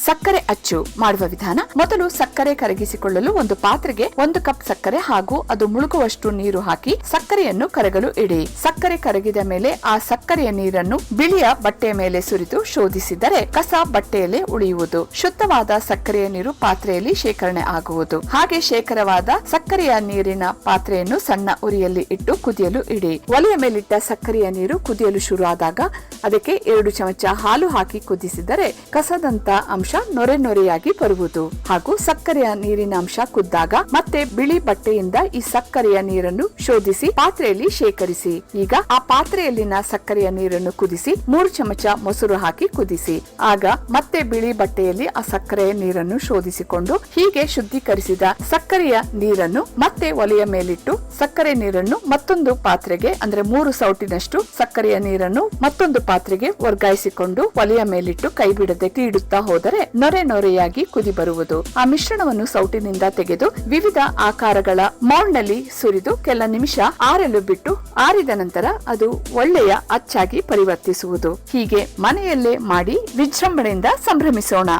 ಸಕ್ಕರೆ ಅಚ್ಚು ಮಾಡುವ ವಿಧಾನ. ಮೊದಲು ಸಕ್ಕರೆ ಕರಗಿಸಿಕೊಳ್ಳಲು ಒಂದು ಪಾತ್ರೆಗೆ 1 ಕಪ್ ಸಕ್ಕರೆ ಹಾಗೂ ಅದು ಮುಳುಗುವಷ್ಟು ನೀರು ಹಾಕಿ ಸಕ್ಕರೆಯನ್ನು ಕರಗಲು ಇಡಿ. ಸಕ್ಕರೆ ಕರಗಿದ ಮೇಲೆ ಆ ಸಕ್ಕರೆಯ ನೀರನ್ನು ಬಿಳಿಯ ಬಟ್ಟೆಯ ಮೇಲೆ ಸುರಿದು ಶೋಧಿಸಿದರೆ ಕಸ ಬಟ್ಟೆಯಲ್ಲಿ ಉಳಿಯುವುದು. ಶುದ್ಧವಾದ ಸಕ್ಕರೆಯ ನೀರು ಪಾತ್ರೆಯಲ್ಲಿ ಶೇಖರಣೆ ಆಗುವುದು. ಹಾಗೆ ಶೇಖರವಾದ ಸಕ್ಕರೆಯ ನೀರಿನ ಪಾತ್ರೆಯನ್ನು ಸಣ್ಣ ಉರಿಯಲ್ಲಿ ಇಟ್ಟು ಕುದಿಯಲು ಇಡಿ. ಒಲೆಯ ಮೇಲಿಟ್ಟ ಸಕ್ಕರೆಯ ನೀರು ಕುದಿಯಲು ಶುರುವಾದಾಗ ಅದಕ್ಕೆ 2 ಚಮಚ ಹಾಲು ಹಾಕಿ ಕುದಿಸಿದರೆ ಕಸದಂತ ಅಂಶ ನೊರೆ ನೊರೆಯಾಗಿ ಬರುವುದು. ಹಾಗೂ ಸಕ್ಕರೆಯ ನೀರಿನ ಅಂಶ ಕುದ್ದಾಗ ಮತ್ತೆ ಬಿಳಿ ಬಟ್ಟೆಯಿಂದ ಈ ಸಕ್ಕರೆಯ ನೀರನ್ನು ಶೋಧಿಸಿ ಪಾತ್ರೆಯಲ್ಲಿ ಶೇಖರಿಸಿ. ಈಗ ಆ ಪಾತ್ರೆಯಲ್ಲಿನ ಸಕ್ಕರೆಯ ನೀರನ್ನು ಕುದಿಸಿ 3 ಚಮಚ ಮೊಸರು ಹಾಕಿ ಕುದಿಸಿ. ಆಗ ಮತ್ತೆ ಬಿಳಿ ಬಟ್ಟೆಯಲ್ಲಿ ಆ ಸಕ್ಕರೆಯ ನೀರನ್ನು ಶೋಧಿಸಿಕೊಂಡು ಹೀಗೆ ಶುದ್ಧೀಕರಿಸಿದ ಸಕ್ಕರೆಯ ನೀರನ್ನು ಮತ್ತೆ ಒಲೆಯ ಮೇಲಿಟ್ಟು ಸಕ್ಕರೆ ನೀರನ್ನು ಮತ್ತೊಂದು ಪಾತ್ರೆಗೆ ಅಂದ್ರೆ 3 ಸೌಟಿನಷ್ಟು ಸಕ್ಕರೆಯ ನೀರನ್ನು ಮತ್ತೊಂದು ಪಾತ್ರೆಗೆ ವರ್ಗಾಯಿಸಿಕೊಂಡು ಒಲೆಯ ಮೇಲಿಟ್ಟು ಕೈ ಬಿಡದೆ ತೀಡುತ್ತಾ ಹೋದರೆ ನೊರೆ ನೊರೆಯಾಗಿ ಕುದಿ ಬರುವುದು. ಆ ಮಿಶ್ರಣವನ್ನು ಸೌಟಿನಿಂದ ತೆಗೆದು ವಿವಿಧ ಆಕಾರಗಳ ಮೌಲ್ಡ್ ನಲ್ಲಿ ಸುರಿದು ಕೆಲ ನಿಮಿಷ ಆರಲು ಬಿಟ್ಟು ಆರಿದ ನಂತರ ಅದು ಒಳ್ಳೆಯ ಅಚ್ಚಾಗಿ ಪರಿವರ್ತಿಸುವುದು. ಹೀಗೆ ಮನೆಯಲ್ಲೇ ಮಾಡಿ ವಿಜೃಂಭಣೆಯಿಂದ ಸಂಭ್ರಮಿಸೋಣ.